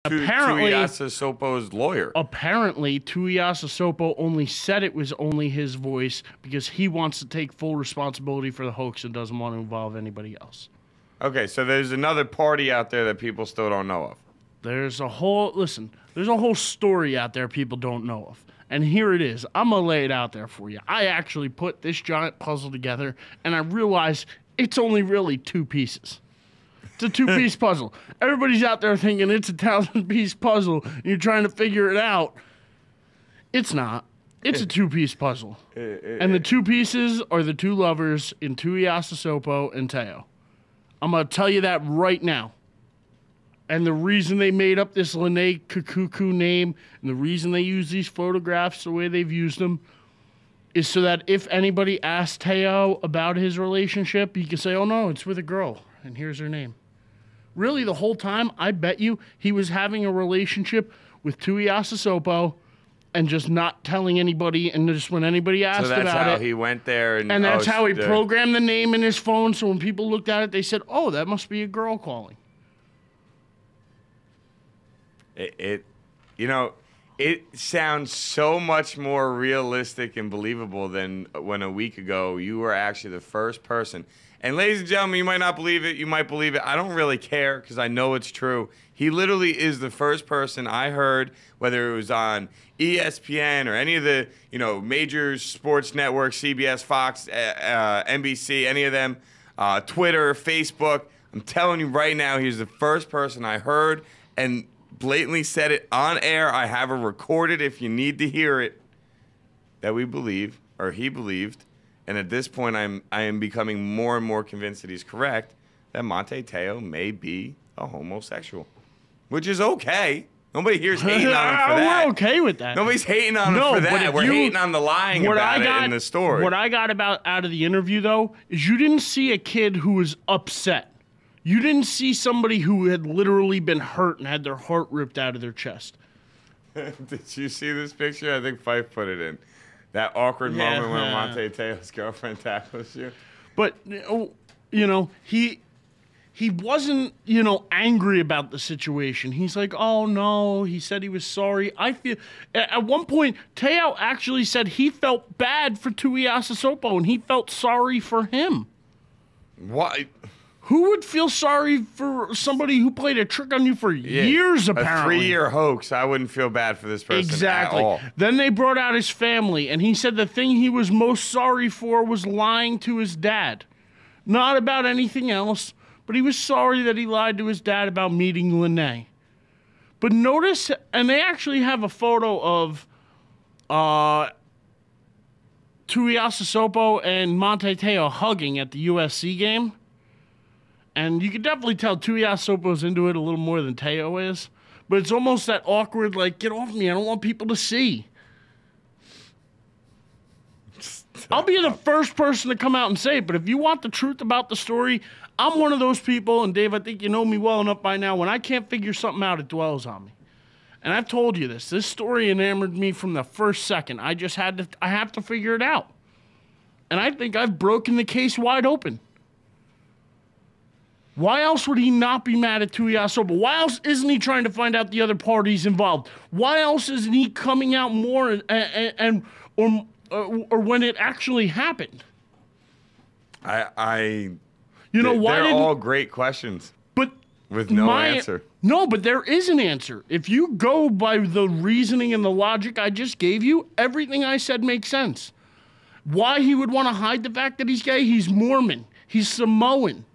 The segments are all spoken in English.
Apparently, Tuiasosopo's lawyer. Apparently, Tuiasosopo only said it was only his voice because he wants to take full responsibility for the hoax and doesn't want to involve anybody else. Okay, so there's another party out there that people still don't know of. There's a whole story out there people don't know of. And here it is. I'm going to lay it out there for you. I actually put this giant puzzle together, and I realized it's only really 2 pieces. It's a 2-piece puzzle. Everybody's out there thinking it's a 1,000-piece puzzle, and you're trying to figure it out. It's not. It's a 2-piece puzzle. And the 2 pieces are the 2 lovers in Tuiasosopo and Te'o. I'm going to tell you that right now. And the reason they made up this Lene Kikuku name and the reason they use these photographs the way they've used them is so that if anybody asks Te'o about his relationship, he can say, oh, no, it's with a girl, and here's her name. Really, the whole time, I bet you he was having a relationship with Tuiasosopo and just not telling anybody, and just when anybody asked about it. So that's how he went there. And that's how he programmed the name in his phone, so when people looked at it, they said, oh, that must be a girl calling. It sounds so much more realistic and believable than when a week ago you were actually the first person. And ladies and gentlemen, you might not believe it. You might believe it. I don't really care because I know it's true. He literally is the first person I heard, whether it was on ESPN or any of the major sports networks, CBS, Fox, NBC, any of them, Twitter, Facebook. I'm telling you right now, he's the first person I heard and blatantly said it on air. I have it recorded if you need to hear it, that we believe, or he believed. And at this point, I am becoming more and more convinced that he's correct, that Manti Te'o may be a homosexual, which is okay. Nobody here's hating on him for that. We're okay with that. Nobody's hating on him for that. We're hating on the lying about it in the story. What I got out of the interview, though, is you didn't see a kid who was upset. You didn't see somebody who had literally been hurt and had their heart ripped out of their chest. Did you see this picture? I think Fife put it in. That awkward moment when Manti Te'o's girlfriend tackles you. But, he wasn't, angry about the situation. He's like, oh, no, he said he was sorry. I feel, at one point, Te'o actually said he felt bad for Tuiasosopo and he felt sorry for him. Why? Who would feel sorry for somebody who played a trick on you for years, apparently? A 3-year hoax. I wouldn't feel bad for this person at all. Then they brought out his family, and he said the thing he was most sorry for was lying to his dad. Not about anything else, but he was sorry that he lied to his dad about meeting Lene. But notice, and they actually have a photo of Tuiasosopo and Manti Te'o hugging at the USC game. And you can definitely tell Tuiasosopo's into it a little more than Te'o is. But it's almost that awkward, like, get off me, I don't want people to see. I'll be the first person to come out and say it, but if you want the truth about the story, I'm one of those people, and Dave, I think you know me well enough by now, when I can't figure something out, it dwells on me. And I've told you this. This story enamored me from the first second. I have to figure it out. And I think I've broken the case wide open. Why else would he not be mad at Tuiasosopo? Why else isn't he trying to find out the other parties involved? Why else isn't he coming out more or when it actually happened? They're They're all great questions, but with no answer. No, but there is an answer. If you go by the reasoning and the logic I just gave you, everything I said makes sense. Why he would want to hide the fact that he's gay? He's Mormon. He's Samoan.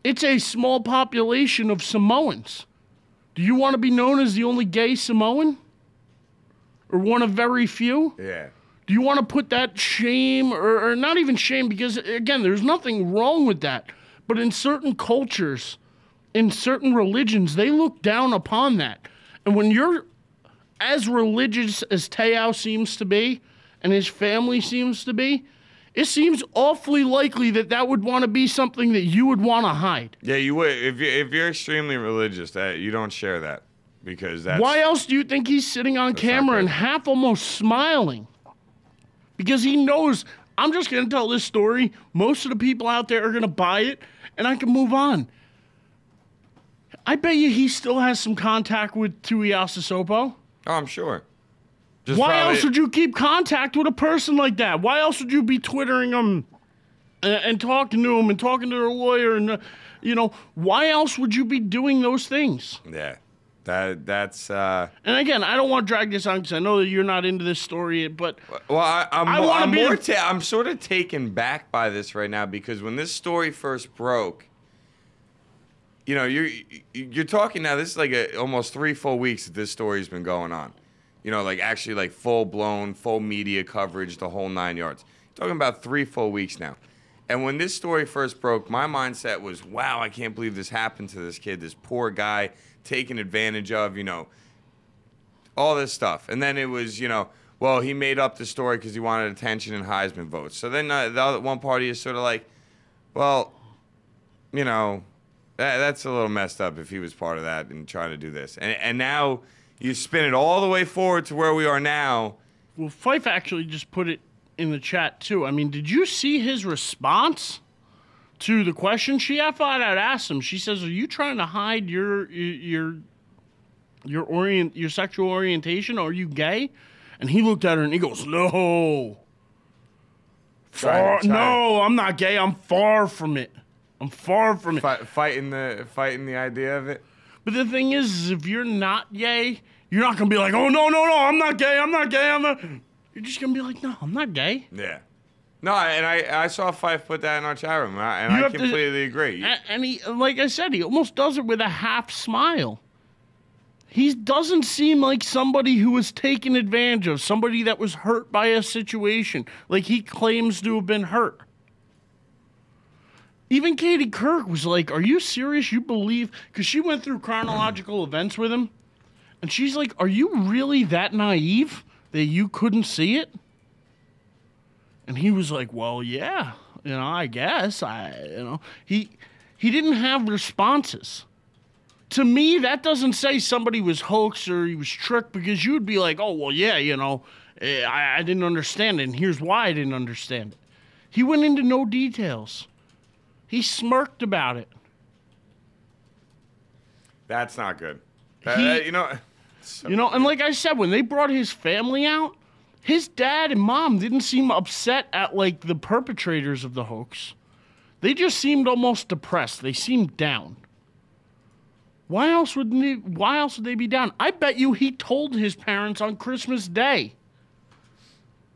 It's a small population of Samoans. Do you want to be known as the only gay Samoan? Or one of very few? Yeah. Do you want to put that shame, or not even shame, because, again, there's nothing wrong with that. But in certain cultures, in certain religions, they look down upon that. And when you're as religious as Te'o seems to be, and his family seems to be, it seems awfully likely that that would want to be something that you would want to hide. Yeah, you would. If you're extremely religious, that you don't share that, because that's... Why else do you think he's sitting on camera and half almost smiling? Because he knows, I'm just going to tell this story. Most of the people out there are going to buy it, and I can move on. I bet you he still has some contact with Tuiasosopo. Oh, I'm sure. Why else would you keep contact with a person like that? Why else would you be Twittering him and talking to him and talking to their lawyer? And, why else would you be doing those things? Yeah. That's. And again, I don't want to drag this on because I know that you're not into this story, but. Well, I'm sort of taken back by this right now because when this story first broke, you're talking now. This is like almost 3 full weeks that this story's been going on. Actually like full blown, full media coverage, the whole 9 yards. Talking about 3 full weeks now. And when this story first broke, my mindset was, wow, I can't believe this happened to this kid, this poor guy taken advantage of, all this stuff. And then it was, well, he made up the story because he wanted attention and Heisman votes. So then the other one party is sort of like, well, that's a little messed up if he was part of that and trying to do this. And now you spin it all the way forward to where we are now. Well, Fife actually just put it in the chat, too. I mean, did you see his response to the question she flat out asked him? She says, "Are you trying to hide your sexual orientation? Are you gay?" And he looked at her and he goes, "No. No, I'm not gay. I'm far from it. I'm far from it." Fighting the idea of it. But the thing is if you're not gay, you're not going to be like, "Oh, no, I'm not gay. I'm not gay. I'm not." You're just going to be like, "No, I'm not gay." Yeah. No, and I saw Fife put that in our chat room, and I completely agree. And he, like I said, he almost does it with a half smile. He doesn't seem like somebody who was taken advantage of, somebody that was hurt by a situation, like he claims to have been hurt. Even Katie Kirk was like, "Are you serious? You believe?" Because she went through chronological events with him. And she's like, "Are you really that naive that you couldn't see it?" And he was like, "Well, yeah, I guess. He didn't have responses. To me, that doesn't say somebody was hoaxed or he was tricked, because you would be like, "Oh, well, yeah, I didn't understand it, and here's why I didn't understand it." He went into no details. He smirked about it. That's not good. And like I said, when they brought his family out, his dad and mom didn't seem upset at, like, the perpetrators of the hoax. They just seemed almost depressed. They seemed down. Why else would they be down? I bet you he told his parents on Christmas Day.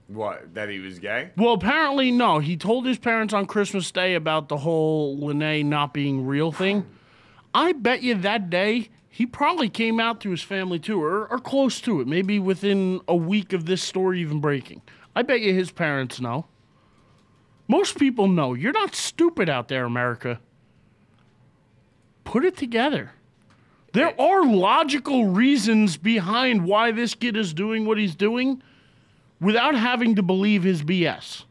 What, that he was gay? Well, apparently, no. He told his parents on Christmas Day about the whole Lene not being real thing. I bet you that day he probably came out to his family, too, or close to it, maybe within a week of this story even breaking. I bet you his parents know. Most people know. You're not stupid out there, America. Put it together. There are logical reasons behind why this kid is doing what he's doing without having to believe his BS.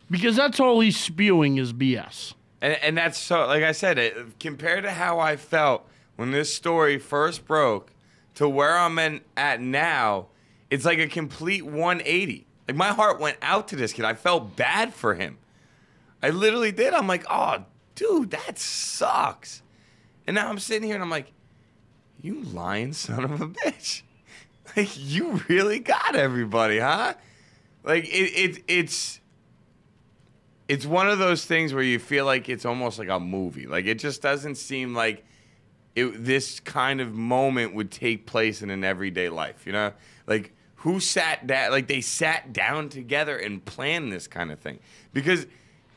Because that's all he's spewing is BS. And that's so, like I said, compared to how I felt when this story first broke to where I'm at now, it's like a complete 180. Like, my heart went out to this kid. I felt bad for him. I literally did. I'm like, "Oh, dude, that sucks." And now I'm sitting here and I'm like, "You lying son of a bitch. Like, you really got everybody, huh?" Like, it's one of those things where you feel like it's almost like a movie. Like, it just doesn't seem like this kind of moment would take place in an everyday life, Like, who sat down? Like, they sat down together and planned this kind of thing. Because,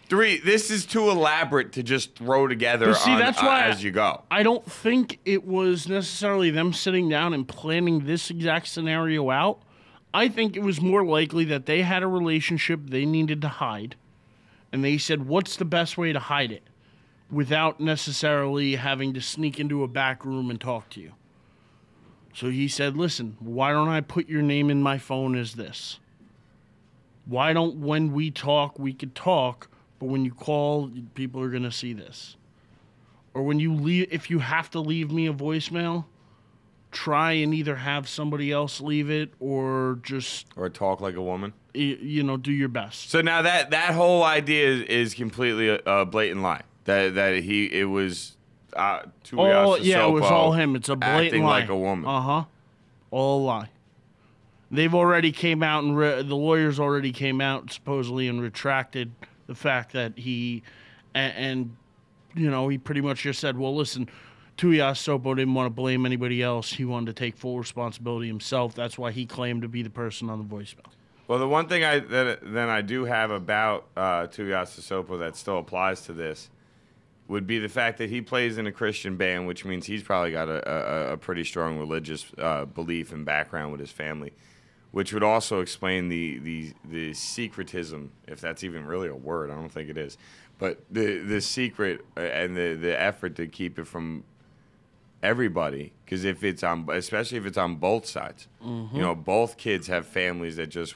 this is too elaborate to just throw together that's why as you go. I don't think it was necessarily them sitting down and planning this exact scenario out. I think it was more likely that they had a relationship they needed to hide. And they said, "What's the best way to hide it without necessarily having to sneak into a back room and talk to you?" So he said, "Listen, why don't I put your name in my phone as this? Why don't, when we talk, we could talk, but when you call, people are going to see this. Or when you leave, if you have to leave me a voicemail, try and either have somebody else leave it or just..." Or talk like a woman. Do your best. So now that whole idea is completely a blatant lie. That it was Tuiasosopo yeah, it was all him. It's a blatant acting lie. like a woman. All a lie. They've already came out and the lawyers already came out supposedly and retracted the fact that he and you know, he pretty much just said, well, listen, Tuiasosopo didn't want to blame anybody else. He wanted to take full responsibility himself. That's why he claimed to be the person on the voicemail. Well, the one thing I do have about Tuiasosopo that still applies to this would be the fact that he plays in a Christian band, which means he's probably got a pretty strong religious belief and background with his family, which would also explain the secretism, if that's even really a word. I don't think it is. But the secret and the effort to keep it from everybody, because especially if it's on both sides, you know, both kids have families that just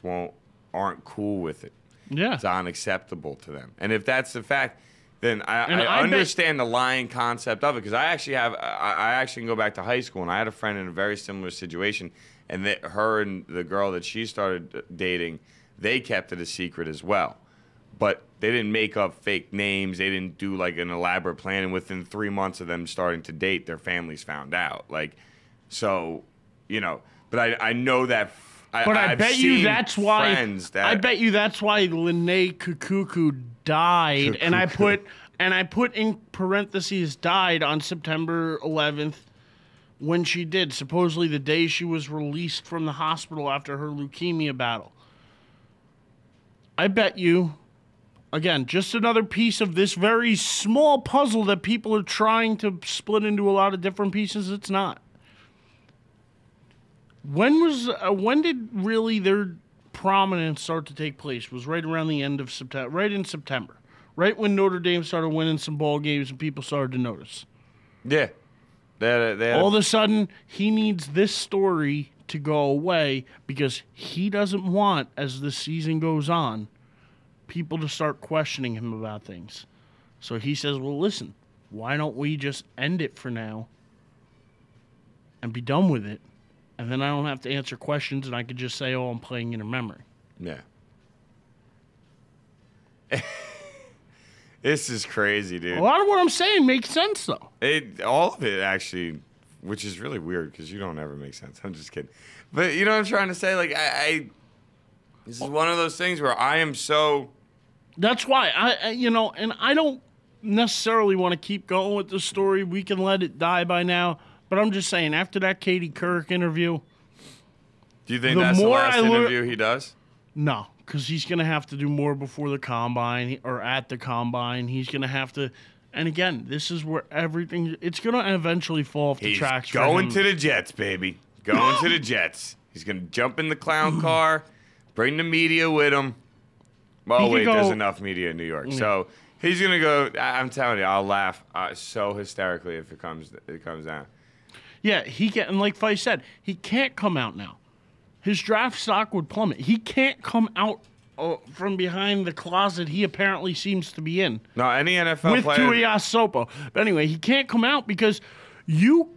aren't cool with it. Yeah, it's unacceptable to them. And if that's the fact, then I understand the lying concept of it, because I actually can go back to high school, and I had a friend in a very similar situation, and her and the girl that she started dating, they kept it a secret as well. But they didn't make up fake names. They didn't do like an elaborate plan. And within 3 months of them starting to date, their families found out. Like, so, you know. But I know that. I bet you that's why. I bet you that's why Lene Kukuku died. And I put in parentheses died on September 11th when she did. Supposedly the day she was released from the hospital after her leukemia battle. I bet you. Again, just another piece of this very small puzzle that people are trying to split into a lot of different pieces. It's not. When did really their prominence start to take place? It was right around the end of September, right in September, right when Notre Dame started winning some ball games and people started to notice. Yeah. All of a sudden, he needs this story to go away because he doesn't want, as the season goes on, people to start questioning him about things. So he says, well, listen, why don't we just end it for now and be done with it? And then I don't have to answer questions and I could just say, oh, I'm playing in her memory. Yeah. This is crazy, dude. A lot of what I'm saying makes sense, though. All of it, actually, which is really weird because you don't ever make sense. I'm just kidding. But you know what I'm trying to say? Like, this is one of those things where I am so... That's why, and I don't necessarily want to keep going with the story. We can let it die by now. But I'm just saying, after that Katie Couric interview... Do you think that's the last interview he does? No, because he's going to have to do more before the Combine or at the Combine. He's going to have to... And again, this is where everything... It's going to eventually fall off the tracks for him. Going to the Jets, baby. Going to the Jets. He's going to jump in the clown car, bring the media with him. Oh, wait, there's enough media in New York. Yeah. So he's going to go... I'm telling you, I'll laugh so hysterically if it comes down. Yeah, and like Feist said, he can't come out now. His draft stock would plummet. He can't come out from behind the closet he apparently seems to be in. No, any NFL player... With Tuiasosopo. But anyway, he can't come out because you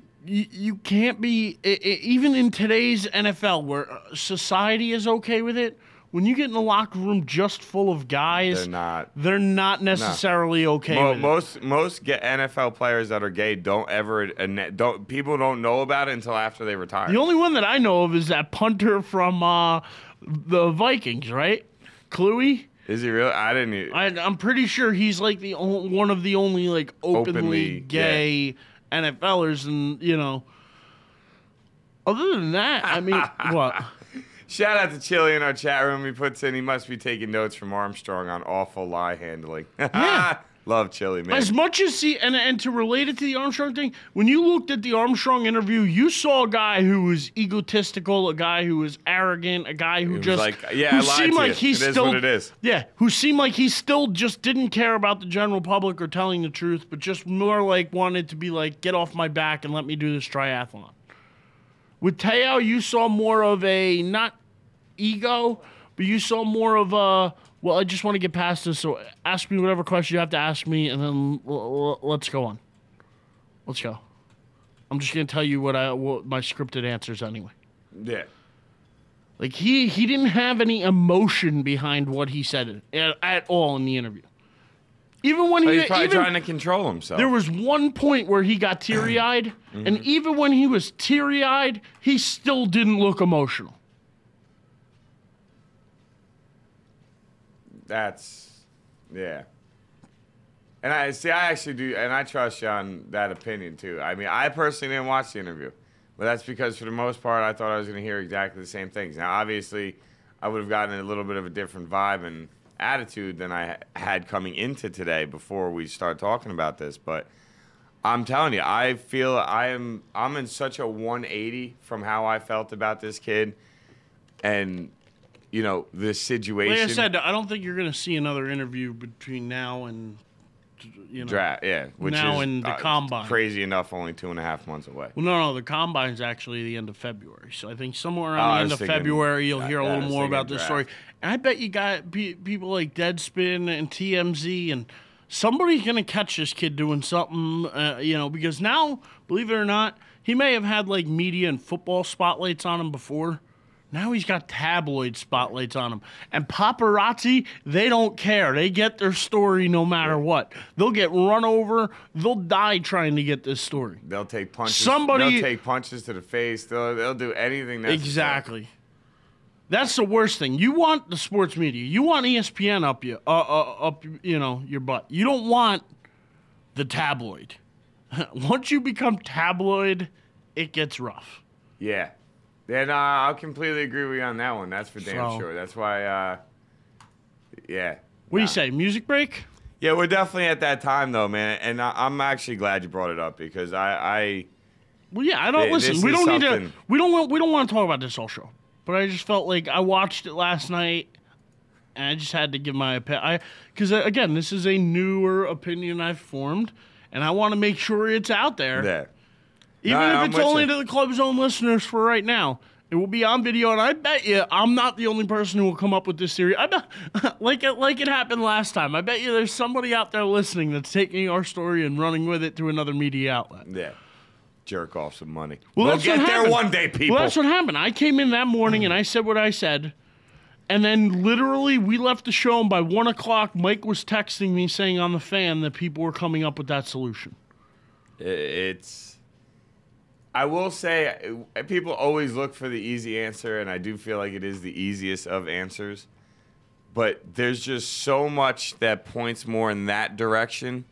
can't be... Even in today's NFL, where society is okay with it, when you get in the locker room just full of guys, they're not necessarily okay with it. Most NFL players that are gay people don't know about it until after they retire. The only one that I know of is that punter from the Vikings, right? Kluey? Is he really? I didn't. I'm pretty sure he's like one of the only like openly gay NFLers, and you know. Other than that, I mean, what? Shout out to Chili in our chat room. He puts in, he must be taking notes from Armstrong on awful lie handling. Yeah. Love Chili, man. As much as and to relate it to the Armstrong thing, when you looked at the Armstrong interview, you saw a guy who was egotistical, a guy who was arrogant, a guy who just like, yeah, who seemed like he still, it is what it is. Yeah, who seemed like he still just didn't care about the general public or telling the truth, but just more like wanted to be like, get off my back and let me do this triathlon. With Te'o, you saw more of a, not ego, but you saw more of a, well, I just want to get past this, so ask me whatever question you have to ask me, and then let's go on. Let's go. I'm just going to tell you what my scripted answers anyway. Yeah. Like, he didn't have any emotion behind what he said at all in the interview. Even when he's probably trying to control himself. There was one point where he got teary-eyed, and even when he was teary-eyed, he still didn't look emotional. Yeah. And I actually do, and I trust you on that opinion too. I mean, I personally didn't watch the interview, but that's because for the most part, I thought I was going to hear exactly the same things. Now, obviously, I would have gotten a little bit of a different vibe and attitude than I had coming into today before we start talking about this. But I'm telling you, I feel I'm in such a 180 from how I felt about this kid, and this situation. Like I said, I don't think you're going to see another interview between now and draft. Yeah, which now is and the combine. Crazy enough, only 2.5 months away. Well, no, the combine's actually the end of February. So I think somewhere around the end of February, you'll hear a little more about this story. And I bet you got people like Deadspin and TMZ, and somebody's going to catch this kid doing something, because now, believe it or not, he may have had like media and football spotlights on him before. Now he's got tabloid spotlights on him. And paparazzi, they don't care. They get their story no matter what. They'll get run over. They'll die trying to get this story. They'll take punches. They'll take punches to the face. They'll do anything necessary. Exactly. That's the worst thing. You want the sports media. You want ESPN up your butt. You don't want the tabloid. Once you become tabloid, it gets rough. Yeah. Yeah, no, I'll completely agree with you on that one. That's for damn sure. That's why, yeah. What do you say, music break? Yeah, we're definitely at that time, though, man. And I'm actually glad you brought it up because Well, yeah, I don't listen. We don't need to. We don't want to talk about this whole show. But I just felt like I watched it last night, and I just had to give my opinion. Because again, this is a newer opinion I've formed, and I want to make sure it's out there. Yeah. Even if it's only to the Club Zone listeners for right now, it will be on video, and I bet you I'm not the only person who will come up with this theory. I bet, like it happened last time. I bet you there's somebody out there listening that's taking our story and running with it to another media outlet. Yeah, jerk off some money. Well, we'll get there one day, people. Well, that's what happened. I came in that morning and I said what I said, and then literally we left the show, and by 1 o'clock, Mike was texting me saying on the fan that people were coming up with that solution. I will say, people always look for the easy answer, and I do feel like it is the easiest of answers. But there's just so much that points more in that direction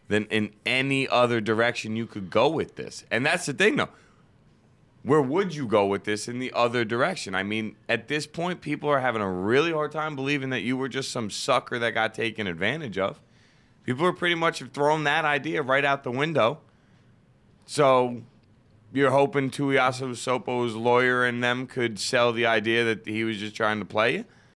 than in any other direction you could go with this. And that's the thing, though. Where would you go with this in the other direction? I mean, at this point, people are having a really hard time believing that you were just some sucker that got taken advantage of. People are pretty much have thrown that idea right out the window. So you're hoping Tuiaso Sopo's lawyer and them could sell the idea that he was just trying to play you?